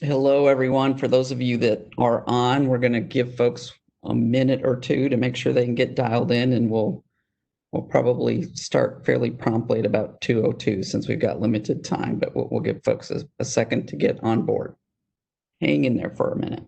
Hello, everyone. For those of you that are on, we're going to give folks a minute or two to make sure they can get dialed in, and we'll probably start fairly promptly at about 2:02 since we've got limited time, but we'll give folks a second to get on board. Hang in there for a minute.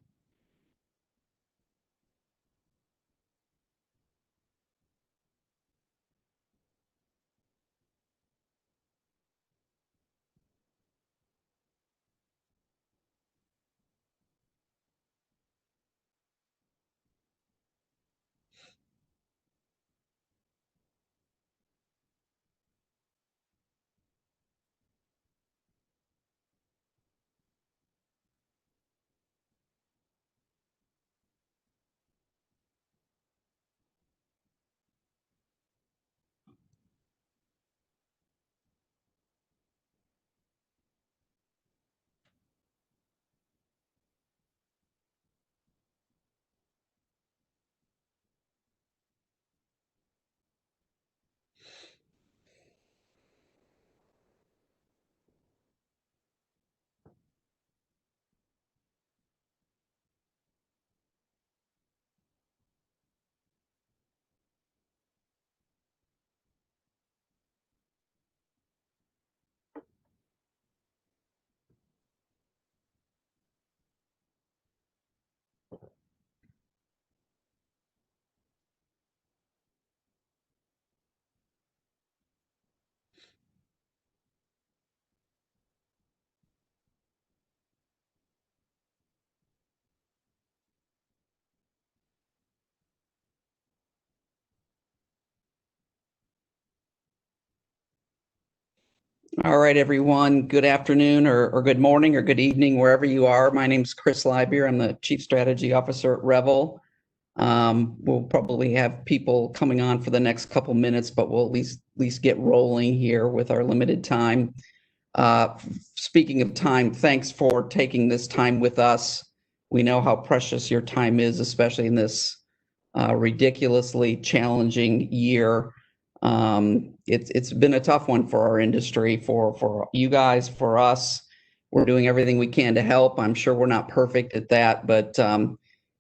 All right, everyone. Good afternoon or good morning or good evening, wherever you are. My name is Chris Lybeer. I'm the Chief Strategy Officer at Revel. We'll probably have people coming on for the next couple minutes, but we'll at least get rolling here with our limited time. Speaking of time, thanks for taking this time with us. We know how precious your time is, especially in this ridiculously challenging year. It's been a tough one for our industry, for you guys, for us. We're doing everything we can to help. I'm sure we're not perfect at that, but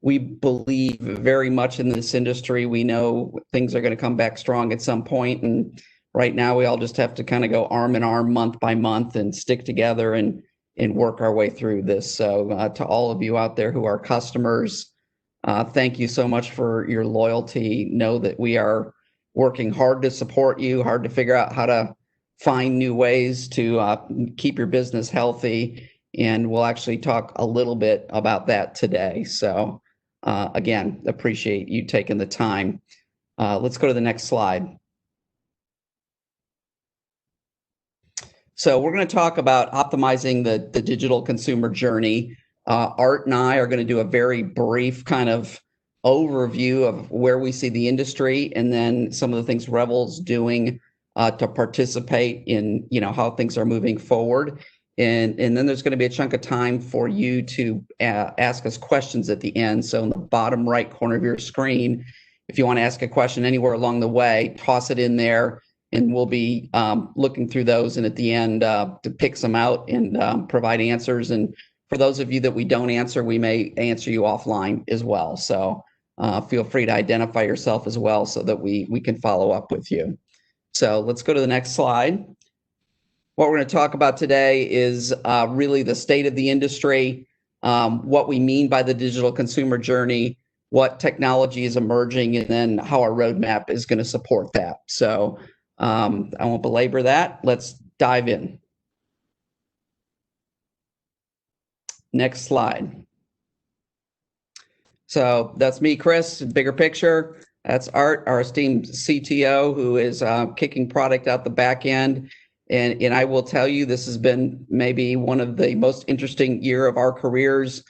we believe very much in this industry. We know things are going to come back strong at some point, and right now we all just have to kind of go arm in arm, month by month, and stick together and work our way through this. So to all of you out there who are customers, thank you so much for your loyalty. Know that we are working hard to support you, hard to figure out how to find new ways to keep your business healthy. And we'll actually talk a little bit about that today. So again, appreciate you taking the time. Let's go to the next slide. So we're going to talk about optimizing the digital consumer journey. Art and I are going to do a very brief kind of overview of where we see the industry, and then some of the things Revel's doing to participate in, how things are moving forward. And then there's going to be a chunk of time for you to ask us questions at the end. So in the bottom right corner of your screen, if you want to ask a question anywhere along the way, toss it in there, and we'll be looking through those, and at the end to pick some out and provide answers. And for those of you that we don't answer, we may answer you offline as well. So feel free to identify yourself as well so that we can follow up with you. So let's go to the next slide. What we're going to talk about today is really the state of the industry, what we mean by the digital consumer journey, what technology is emerging, and then how our roadmap is going to support that. So I won't belabor that. Let's dive in. Next slide. So that's me, Chris, bigger picture. That's Art, our esteemed CTO, who is kicking product out the back end. And I will tell you, this has been maybe one of the most interesting year of our careers.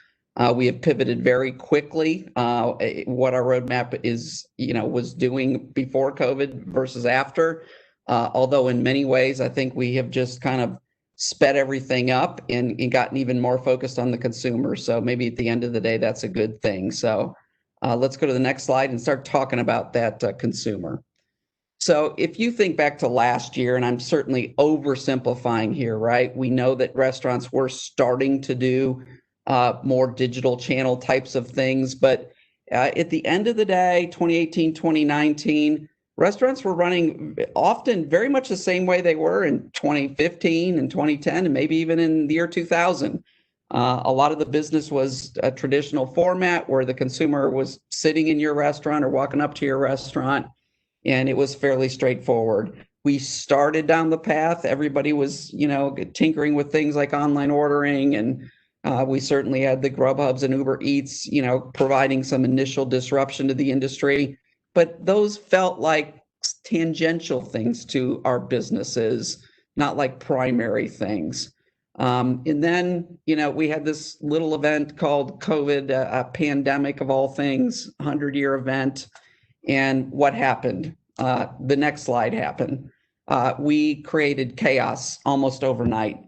We have pivoted very quickly what our roadmap is, was doing before COVID versus after. Although in many ways, I think we have just kind of sped everything up and gotten even more focused on the consumer. So maybe at the end of the day, that's a good thing. So let's go to the next slide and start talking about that consumer. So if you think back to last year, and I'm certainly oversimplifying here, right? We know that restaurants were starting to do more digital channel types of things. But at the end of the day, 2018, 2019, restaurants were running often very much the same way they were in 2015 and 2010, and maybe even in the year 2000. A lot of the business was a traditional format where the consumer was sitting in your restaurant or walking up to your restaurant, and it was fairly straightforward. We started down the path. Everybody was, tinkering with things like online ordering, and we certainly had the Grubhubs and Uber Eats, providing some initial disruption to the industry. But those felt like tangential things to our businesses, not like primary things. And then, we had this little event called COVID, a pandemic of all things, 100-year event. And what happened? The next slide happened. We created chaos almost overnight.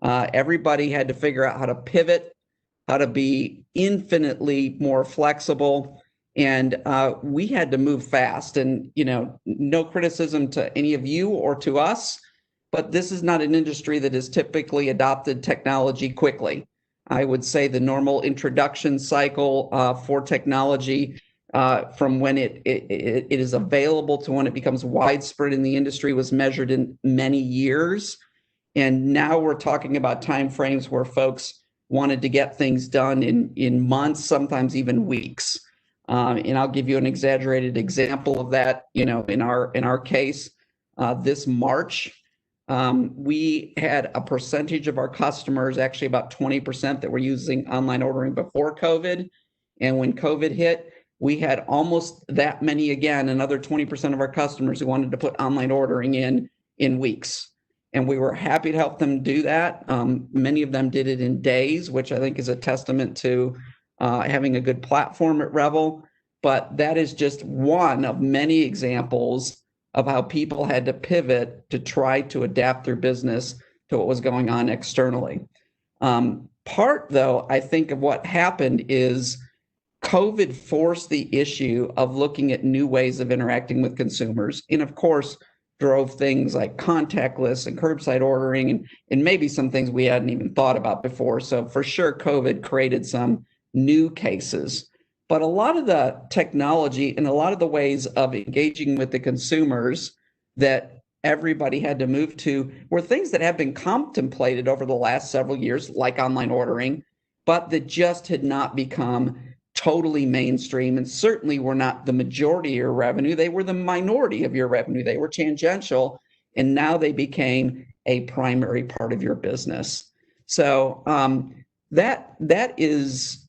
Everybody had to figure out how to pivot, how to be infinitely more flexible. And we had to move fast. And, no criticism to any of you or to us, but this is not an industry that has typically adopted technology quickly. I would say the normal introduction cycle for technology from when it is available to when it becomes widespread in the industry was measured in many years. And now we're talking about timeframes where folks wanted to get things done in months, sometimes even weeks. And I'll give you an exaggerated example of that. In our case, this March, we had a percentage of our customers, actually about 20%, that were using online ordering before COVID. And when COVID hit, we had almost that many again, another 20% of our customers who wanted to put online ordering in weeks. And we were happy to help them do that. Many of them did it in days, which I think is a testament to having a good platform at Revel. but that is just one of many examples of how people had to pivot to try to adapt their business to what was going on externally. Part, though, I think of what happened is COVID forced the issue of looking at new ways of interacting with consumers, and of course, drove things like contactless and curbside ordering and maybe some things we hadn't even thought about before. So for sure, COVID created some new cases. But a lot of the technology and a lot of the ways of engaging with the consumers that everybody had to move to were things that have been contemplated over the last several years, like online ordering, but that just had not become totally mainstream, and certainly were not the majority of your revenue. They were the minority of your revenue. They were tangential, and now they became a primary part of your business. So that is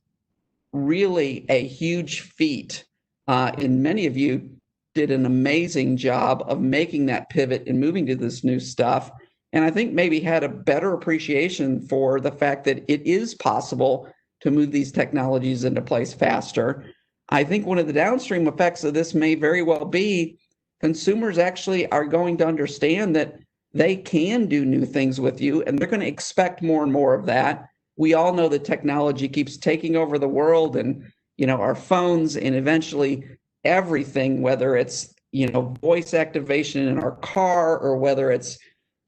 really a huge feat, and many of you did an amazing job of making that pivot and moving to this new stuff. And I think maybe had a better appreciation for the fact that it is possible to move these technologies into place faster. I think one of the downstream effects of this may very well be consumers actually are going to understand that they can do new things with you, and they're going to expect more and more of that. We all know that technology keeps taking over the world, and our phones, and eventually everything, whether it's voice activation in our car or whether it's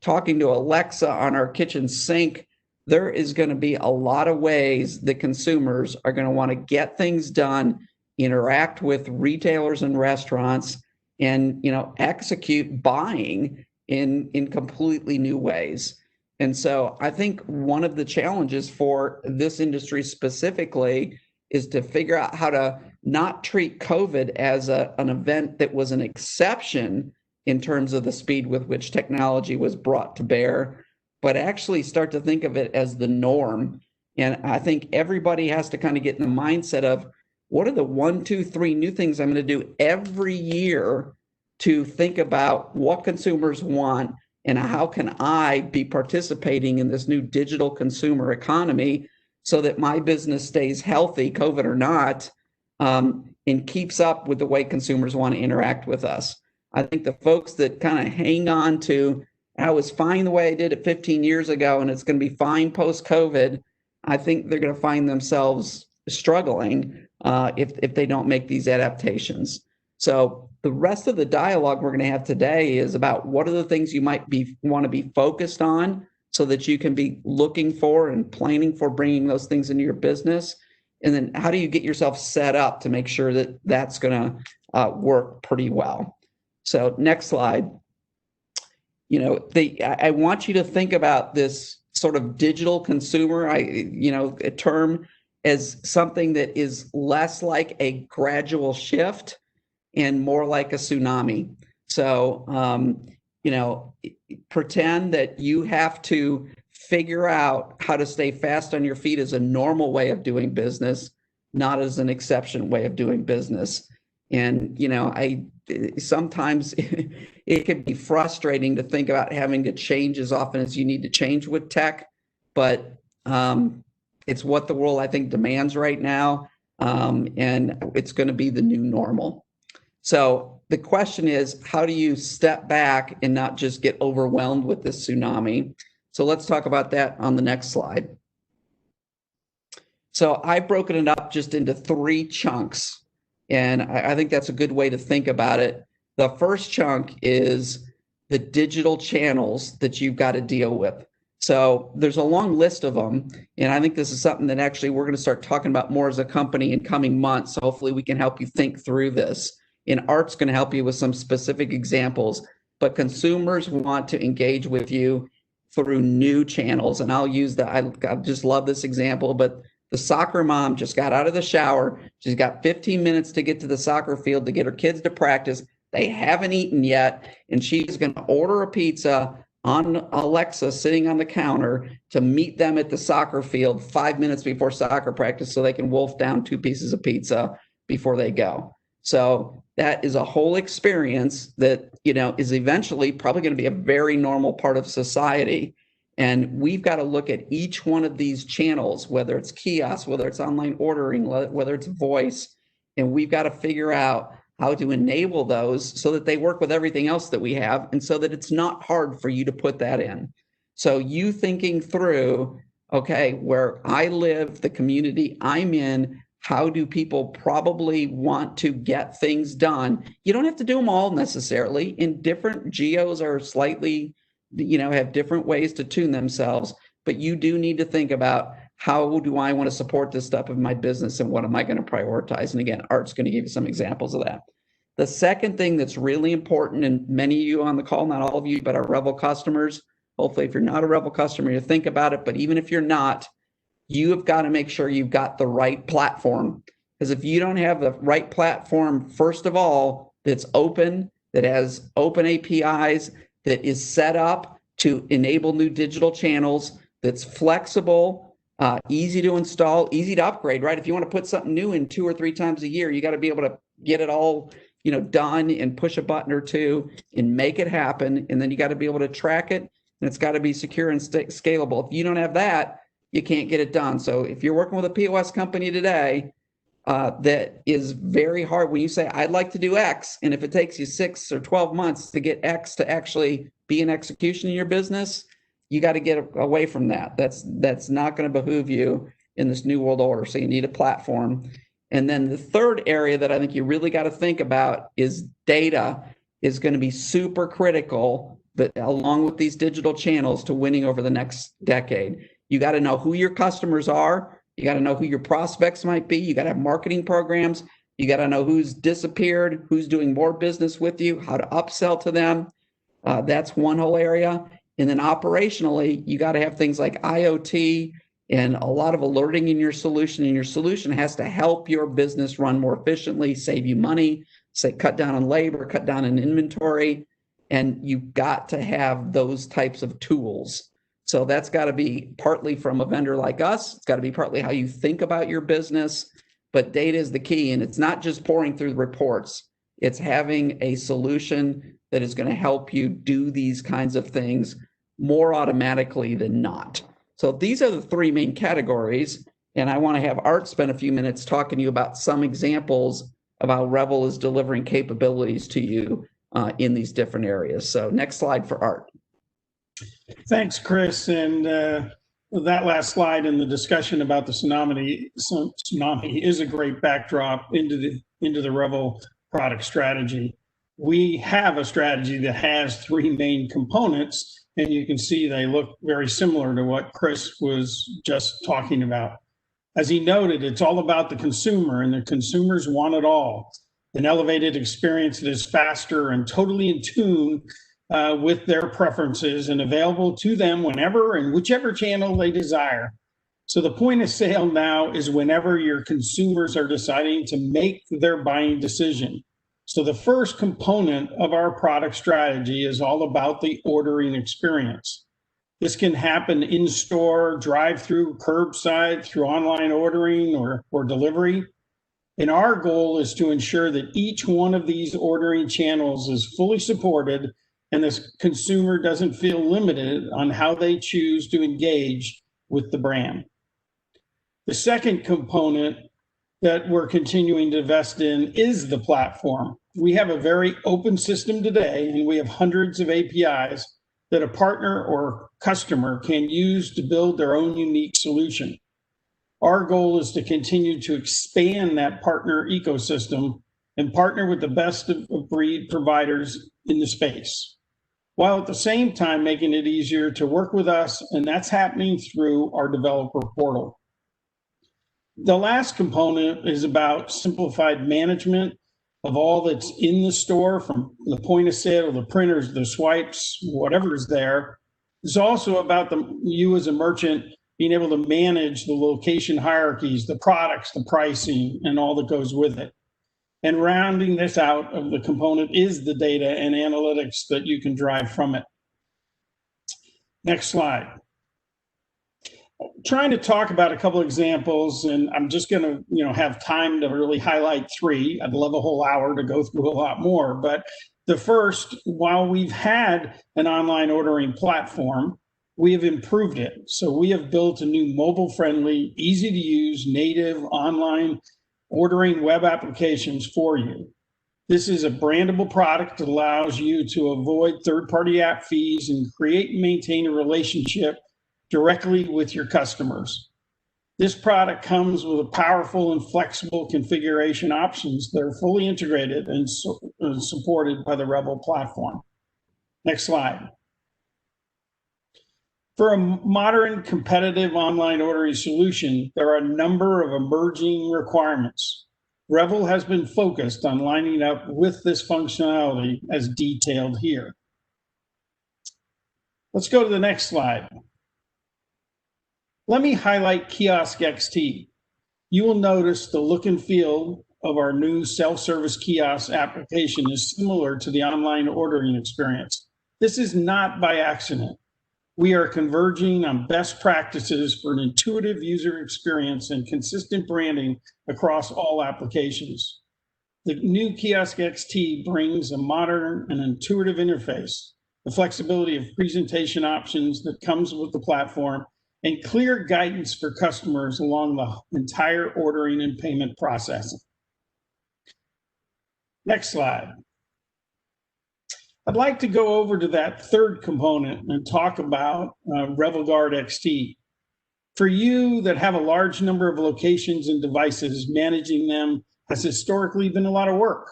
talking to Alexa on our kitchen sink. There is going to be a lot of ways that consumers are going to want to get things done, interact with retailers and restaurants, and execute buying in completely new ways. And so I think one of the challenges for this industry specifically is to figure out how to not treat COVID as an event that was an exception in terms of the speed with which technology was brought to bear, but actually start to think of it as the norm. And I think everybody has to kind of get in the mindset of what are the 1, 2, 3 new things I'm going to do every year to think about what consumers want and how can I be participating in this new digital consumer economy so that my business stays healthy, COVID or not, and keeps up with the way consumers want to interact with us. I think the folks that kind of hang on to, I was fine the way I did it 15 years ago, and it's going to be fine post-COVID, I think they're going to find themselves struggling if they don't make these adaptations. So the rest of the dialogue we're going to have today is about what are the things you might want to be focused on so that you can be looking for and planning for bringing those things into your business. And then how do you get yourself set up to make sure that that's going to work pretty well. So next slide. I want you to think about this sort of digital consumer, a term, as something that is less like a gradual shift and more like a tsunami. So, pretend that you have to figure out how to stay fast on your feet as a normal way of doing business, not as an exception way of doing business. And, sometimes it can be frustrating to think about having to change as often as you need to change with tech, but it's what the world, I think, demands right now, and it's going to be the new normal. So the question is, how do you step back and not just get overwhelmed with this tsunami? So let's talk about that on the next slide. So I've broken it up just into 3 chunks, and I think that's a good way to think about it. The first chunk is the digital channels that you've got to deal with. So there's a long list of them, and I think this is something that actually we're going to start talking about more as a company in coming months. So hopefully we can help you think through this. And Art's going to help you with some specific examples, but consumers want to engage with you through new channels. And I'll use that. I just love this example, but the soccer mom just got out of the shower. She's got 15 minutes to get to the soccer field to get her kids to practice. They haven't eaten yet, and she's going to order a pizza on Alexa sitting on the counter to meet them at the soccer field 5 minutes before soccer practice so they can wolf down 2 pieces of pizza before they go. So that is a whole experience that, is eventually probably going to be a very normal part of society. And we've got to look at each one of these channels, whether it's kiosks, whether it's online ordering, whether it's voice, And we've got to figure out how to enable those so that they work with everything else that we have, and so that it's not hard for you to put that in. So you thinking through, okay, where I live, the community I'm in, how do people probably want to get things done? You don't have to do them all necessarily. In different geos are slightly, have different ways to tune themselves, but you do need to think about, how do I want to support this stuff in my business, and what am I going to prioritize? And again, Art's going to give you some examples of that. The second thing that's really important, and many of you on the call, not all of you, but our Revel customers, hopefully if you're not a Revel customer, you think about it, but even if you're not, you have got to make sure you've got the right platform. Because if you don't have the right platform, first of all, that's open, that has open APIs, that is set up to enable new digital channels, that's flexible, easy to install, easy to upgrade, right? If you want to put something new in 2 or 3 times a year, you got to be able to get it all, done and push a button or two and make it happen. And then you got to be able to track it, and it's got to be secure and scalable. If you don't have that, you can't get it done. So if you're working with a POS company today, that is very hard. When you say, I'd like to do X, and if it takes you 6 or 12 months to get X to actually be in execution in your business, you got to get away from that. That's not going to behoove you in this new world order. So you need a platform. And then the third area that I think you really got to think about is data is going to be super critical, but along with these digital channels, to winning over the next decade. You got to know who your customers are. You got to know who your prospects might be. You got to have marketing programs. You got to know who's disappeared, who's doing more business with you, how to upsell to them. That's one whole area. And then operationally, you got to have things like IoT and a lot of alerting in your solution. And your solution has to help your business run more efficiently, save you money, say cut down on labor, cut down on inventory. And you've got to have those types of tools. So that's got to be partly from a vendor like us. It's got to be partly how you think about your business. But data is the key. And it's not just pouring through the reports. It's having a solution that is going to help you do these kinds of things more automatically than not. So these are the 3 main categories. And I want to have Art spend a few minutes talking to you about some examples of how Revel is delivering capabilities to you in these different areas. So next slide for Art. Thanks, Chris. And that last slide in the discussion about the tsunami is a great backdrop into the Revel product strategy. We have a strategy that has 3 main components, and you can see they look very similar to what Chris was just talking about. As he noted, it's all about the consumer, and the consumers want it all. An elevated experience that is faster and totally in tune with their preferences and available to them whenever and whichever channel they desire. So the point of sale now is whenever your consumers are deciding to make their buying decision. So the first component of our product strategy is all about the ordering experience. This can happen in store, drive-through, curbside, through online ordering or delivery. And our goal is to ensure that each one of these ordering channels is fully supported and the consumer doesn't feel limited on how they choose to engage with the brand. The second component that we're continuing to invest in is the platform. We have a very open system today, and we have hundreds of APIs that a partner or customer can use to build their own unique solution. Our goal is to continue to expand that partner ecosystem and partner with the best of breed providers in the space, while at the same time making it easier to work with us, and that's happening through our developer portal. The last component is about simplified management of all that's in the store, from the point of sale, the printers, the swipes, whatever is there. It's also about you as a merchant being able to manage the location hierarchies, the products, the pricing, and all that goes with it. And rounding this out of the component is the data and analytics that you can drive from it. Next slide. Trying to talk about a couple examples, and I'm just going to have time to really highlight 3. I'd love a whole hour to go through a lot more, but the first, while we've had an online ordering platform, we have improved it. So we have built a new mobile-friendly, easy-to-use, native online ordering web applications for you. This is a brandable product that allows you to avoid third-party app fees and create and maintain a relationship directly with your customers. This product comes with a powerful and flexible configuration options that are fully integrated and supported by the Revel platform. Next slide. For a modern competitive online ordering solution, there are a number of emerging requirements. Revel has been focused on lining up with this functionality as detailed here. Let's go to the next slide. Let me highlight Kiosk XT. You will notice the look and feel of our new self-service kiosk application is similar to the online ordering experience. This is not by accident. We are converging on best practices for an intuitive user experience and consistent branding across all applications. The new Kiosk XT brings a modern and intuitive interface, the flexibility of presentation options that comes with the platform, and clear guidance for customers along the entire ordering and payment processing. Next slide. I'd like to go over to that third component and talk about Revel Guard XT. For you that have a large number of locations and devices, managing them has historically been a lot of work.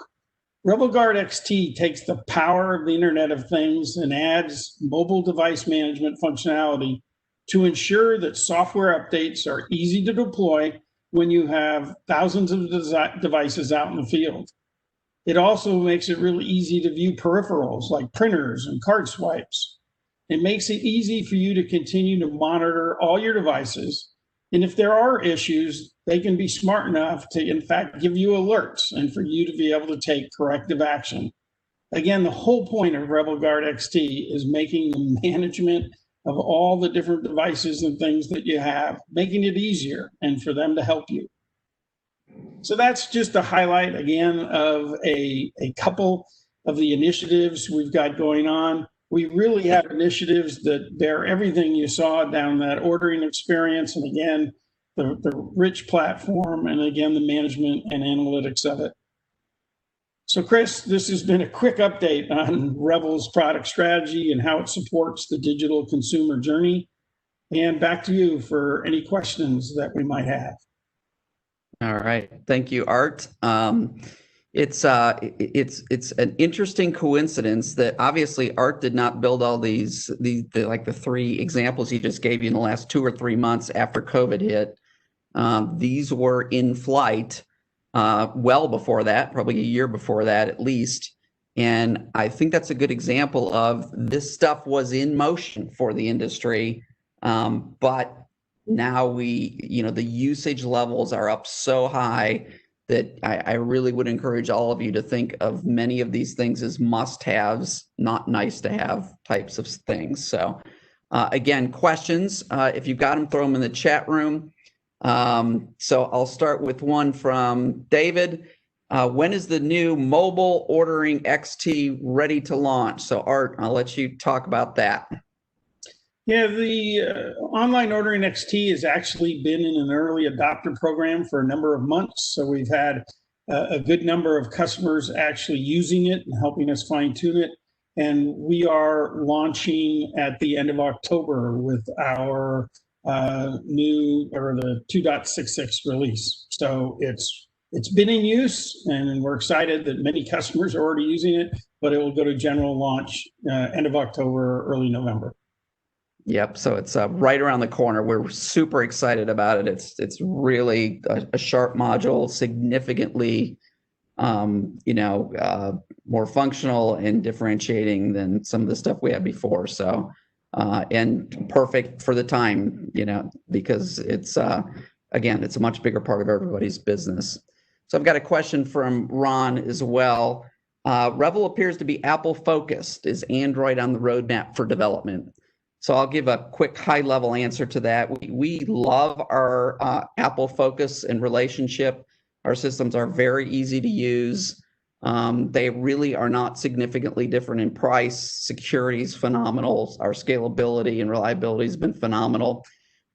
Revel Guard XT takes the power of the Internet of Things and adds mobile device management functionality to ensure that software updates are easy to deploy when you have thousands of devices out in the field. It also makes it really easy to view peripherals like printers and card swipes. It makes it easy for you to continue to monitor all your devices. And if there are issues, they can be smart enough to, in fact, give you alerts and for you to be able to take corrective action. Again, the whole point of Revel Guard XT is making the management of all the different devices and things that you have, making it easier and for them to help you. So that's just a highlight, again, of a couple of the initiatives we've got going on. We really have initiatives that bear everything you saw down that ordering experience, and again, the rich platform, and again, the management and analytics of it. So Chris, this has been a quick update on Revel's product strategy and how it supports the digital consumer journey. And back to you for any questions that we might have. All right, thank you, Art. It's an interesting coincidence that obviously Art did not build all these like the three examples he just gave you in the last 2 or 3 months after COVID hit. These were in flight well before that, probably a year before that at least. And I think that's a good example of this stuff was in motion for the industry, but now the usage levels are up so high that I really would encourage all of you to think of many of these things as must-haves, not nice-to-have types of things. So again, questions, if you've got them, throw them in the chat room. So I'll start with one from David. When is the new mobile ordering XT ready to launch? So Art, I'll let you talk about that. Yeah, the online ordering XT has actually been in an early adopter program for a number of months. So we've had a good number of customers actually using it and helping us fine tune it. And we are launching at the end of October with our the 2.66 release. So it's been in use, and we're excited that many customers are already using it, but it will go to general launch end of October, early November. Yep. So it's right around the corner. We're super excited about it. It's really a sharp module, significantly, more functional and differentiating than some of the stuff we had before. So, and perfect for the time, because it's, again, it's a much bigger part of everybody's business. So I've got a question from Ron as well. Revel appears to be Apple focused. Is Android on the roadmap for development? So I'll give a quick high-level answer to that. We love our Apple focus and relationship. Our systems are very easy to use. They really are not significantly different in price. Security is phenomenal. Our scalability and reliability has been phenomenal.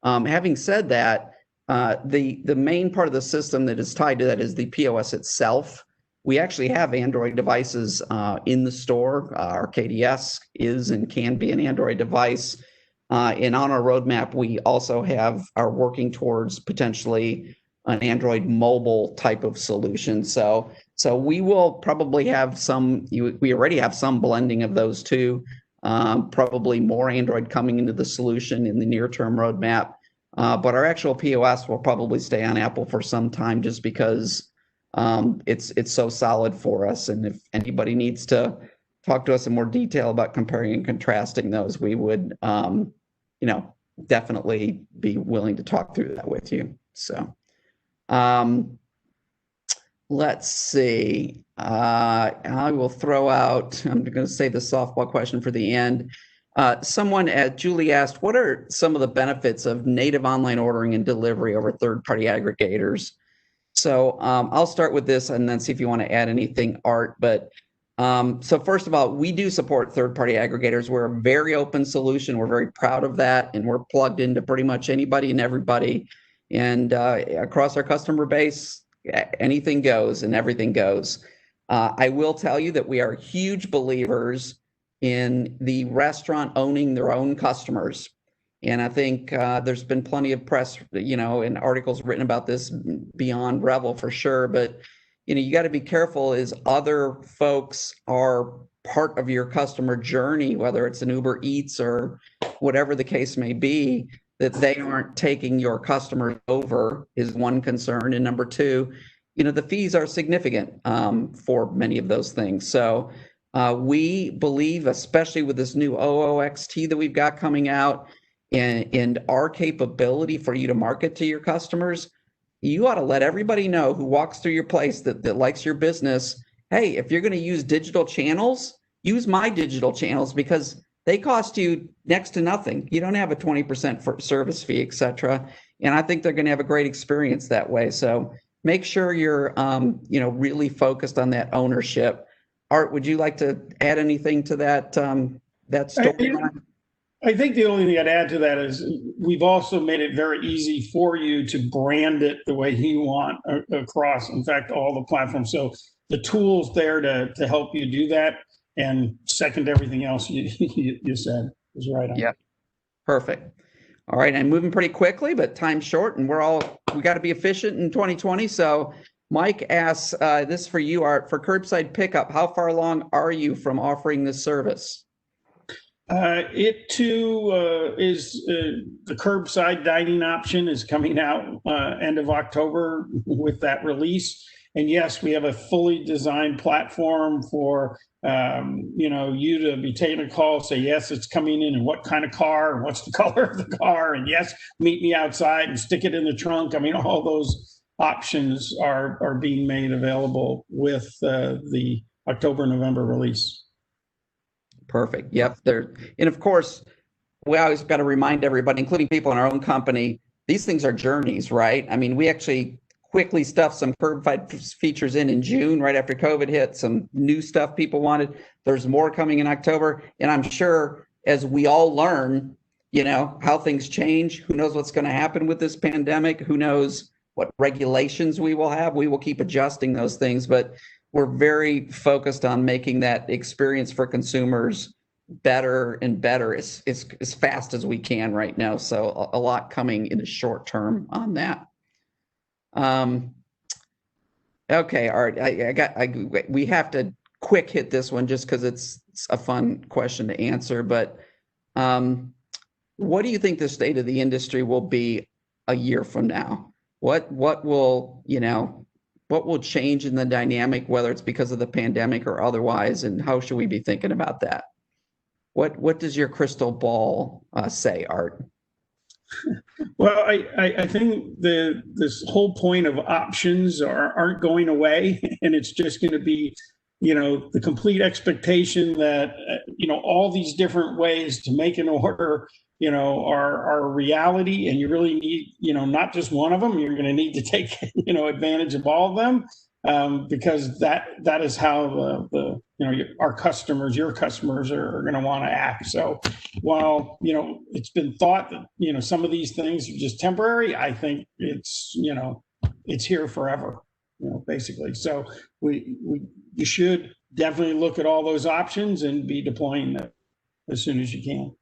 Having said that, The main part of the system that is tied to that is the POS itself. We actually have Android devices in the store. Our KDS is and can be an Android device. And on our roadmap, we also are working towards potentially an Android mobile type of solution. So we will probably have we already have some blending of those two, probably more Android coming into the solution in the near-term roadmap. But our actual POS will probably stay on Apple for some time just because it's so solid for us. And if anybody needs to talk to us in more detail about comparing and contrasting those, we would, definitely be willing to talk through that with you. So let's see. I will throw out, I'm going to save the softball question for the end. Julie asked, what are some of the benefits of native online ordering and delivery over third-party aggregators? So I'll start with this and then see if you want to add anything, Art. But so first of all, we do support third-party aggregators. We're a very open solution. We're very proud of that, and we're plugged into pretty much anybody and everybody. And across our customer base, anything goes and everything goes. I will tell you that we are huge believers in the restaurant owning their own customers. And I think there's been plenty of press, and articles written about this beyond Revel for sure. But, you got to be careful as other folks are part of your customer journey, whether it's an Uber Eats or whatever the case may be, that they aren't taking your customers over is one concern. And number two, the fees are significant for many of those things. So we believe, especially with this new XT that we've got coming out, and our capability for you to market to your customers, you ought to let everybody know who walks through your place that likes your business, hey, if you're going to use digital channels, use my digital channels because they cost you next to nothing. You don't have a 20% service fee, et cetera. And I think they're going to have a great experience that way. So make sure you're, really focused on that ownership. Art, would you like to add anything to that storyline? I think the only thing I'd add to that is we've also made it very easy for you to brand it the way you want across, in fact, all the platforms. So the tools there to help you do that, and second to everything else you said is right on. Yeah, perfect. All right, I'm moving pretty quickly, but time's short, and we got to be efficient in 2020. So Mike asks, this for you, Art, for curbside pickup, how far along are you from offering this service? It too is the curbside dining option is coming out end of October with that release. And yes, we have a fully designed platform for you to be taking a call, say yes, it's coming in, and what kind of car, and what's the color of the car, and yes, meet me outside and stick it in the trunk. I mean, all those options are being made available with the October-November release. Perfect. Yep. And of course, we always got to remind everybody, including people in our own company, these things are journeys, right? I mean, we actually quickly stuffed some curbside features in June, right after COVID hit, some new stuff people wanted. There's more coming in October. And I'm sure as we all learn, how things change, who knows what's going to happen with this pandemic, who knows what regulations we will have. We will keep adjusting those things, but we're very focused on making that experience for consumers better and better as fast as we can right now. So a lot coming in the short term on that. Okay, Art, we have to quick hit this one just because it's a fun question to answer. But what do you think the state of the industry will be a year from now? What will change in the dynamic, whether it's because of the pandemic or otherwise, and how should we be thinking about that? What does your crystal ball say, Art? Well, I think this whole point of options aren't going away, and it's just going to be, the complete expectation that all these different ways to make an order, are reality, and you really need, not just one of them. You're going to need to take, advantage of all of them. because that is how our customers, your customers are going to want to act. So while, it's been thought that, some of these things are just temporary, I think it's here forever, basically. So you should definitely look at all those options and be deploying them as soon as you can.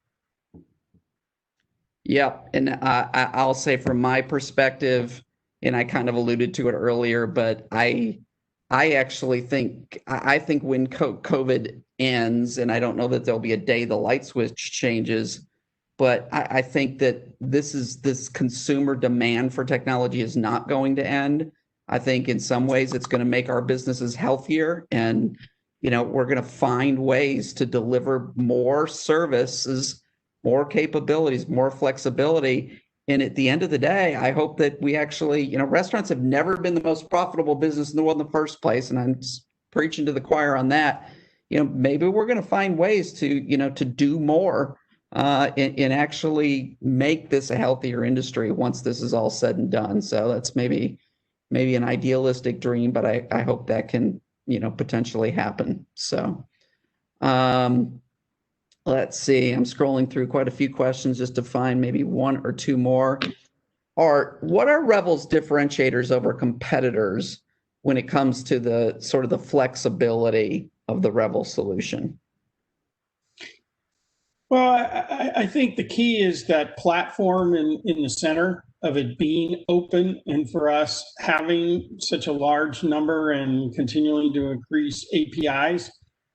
Yep. And I'll say from my perspective, and I kind of alluded to it earlier, but I actually think, I think when COVID ends, and I don't know that there'll be a day the light switch changes, but I think that this consumer demand for technology is not going to end. I think in some ways it's going to make our businesses healthier, and we're going to find ways to deliver more services, more capabilities, more flexibility. And at the end of the day, I hope that we actually, restaurants have never been the most profitable business in the world in the first place. And I'm preaching to the choir on that. Maybe we're going to find ways to do more and actually make this a healthier industry once this is all said and done. So that's maybe an idealistic dream, but I hope that can, potentially happen. So, let's see, I'm scrolling through quite a few questions just to find maybe one or two more. Art, what are Revel's differentiators over competitors when it comes to the sort of the flexibility of the Revel solution? Well, I think the key is that platform in the center of it being open, and for us having such a large number and continuing to increase APIs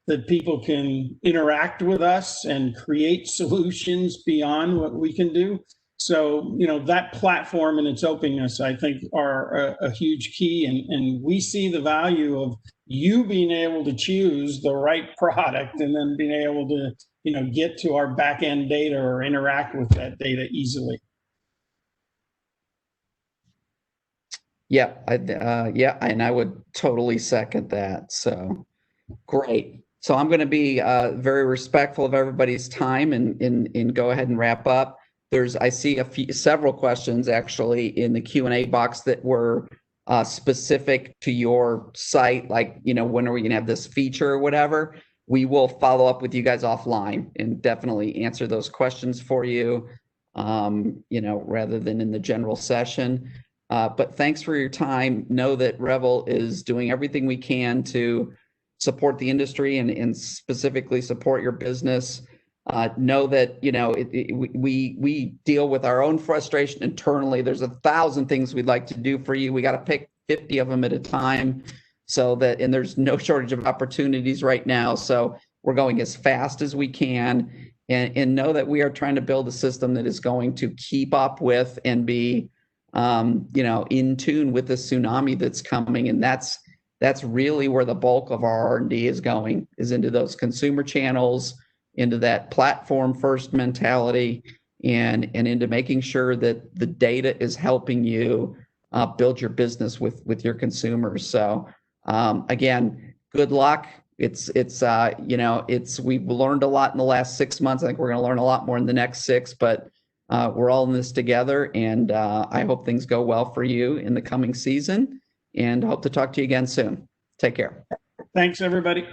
that people can interact with us and create solutions beyond what we can do. So, that platform and its openness, I think, are a huge key. And we see the value of you being able to choose the right product and then being able to, get to our back end data or interact with that data easily. Yeah, and I would totally second that. So great. So I'm going to be very respectful of everybody's time and go ahead and wrap up. I see several questions actually in the Q&A box that were specific to your site, like, when are we going to have this feature or whatever. We will follow up with you guys offline and definitely answer those questions for you, rather than in the general session. But thanks for your time. Know that Revel is doing everything we can to support the industry and specifically support your business. Know that, we deal with our own frustration internally. There's 1,000 things we'd like to do for you. We got to pick 50 of them at a time, and there's no shortage of opportunities right now. So we're going as fast as we can, and know that we are trying to build a system that is going to keep up with and be, in tune with the tsunami that's coming. And that's really where the bulk of our R&D is going, is into those consumer channels, into that platform first mentality, and into making sure that the data is helping you build your business with your consumers. So again, good luck. We've learned a lot in the last 6 months. I think we're going to learn a lot more in the next 6, but we're all in this together, and I hope things go well for you in the coming season, and hope to talk to you again soon. Take care. Thanks, everybody.